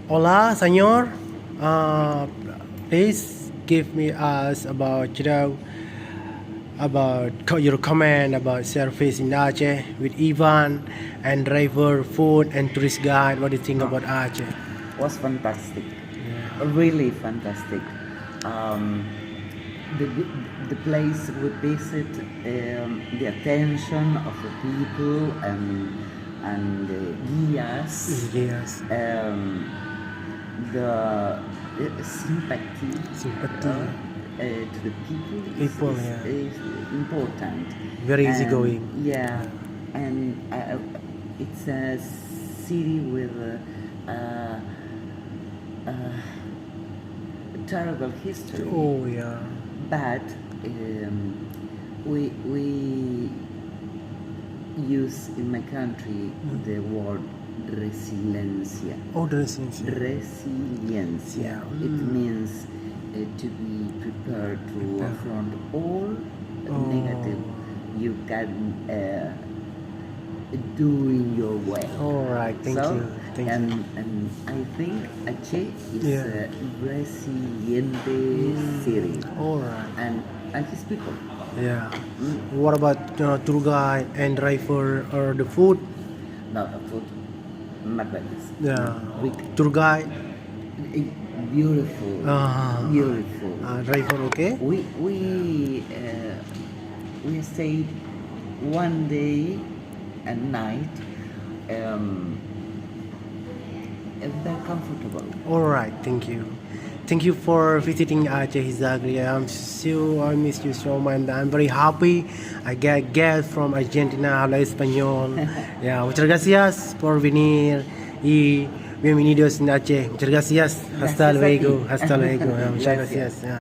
Hola, señor. Uh, please give me us about your comment about service in Aceh with Ivan and driver, food and tourist guide. What do you think Oh, about Aceh? was fantastic, Yeah. really fantastic. Um, the, the place we visit, the attention of the people and the guías, Yes. the sympathy Sympathy. to the people People, yeah. is important. Very And easygoing. yeah, and it's a city with uh, terrible history, Oh, yeah. but we use in my country the word resiliencia. Oh, the residence. Resiliencia. Yeah. It means to be prepared to Prepare. affront all negative you can do in your way. All right. Thank So, you. Thank and, you. and I think Aceh is Yeah. a resiliente city, All right. and his people. Yeah. What about tour guide and driver or the food? No, the food, marvelous. Yeah. With Tour guide, beautiful, Ah. beautiful. driver, okay? We stayed one day and night. Very comfortable. All right. Thank you. Thank you for visiting Aceh Hizagri. I miss you so much. I'm very happy. I get guests from Argentina, habla español. Yeah, muchas gracias por venir y bienvenidos en Aceh. Muchas gracias. Hasta Gracias a luego. ti. Hasta luego. Muchas Gracias. gracias.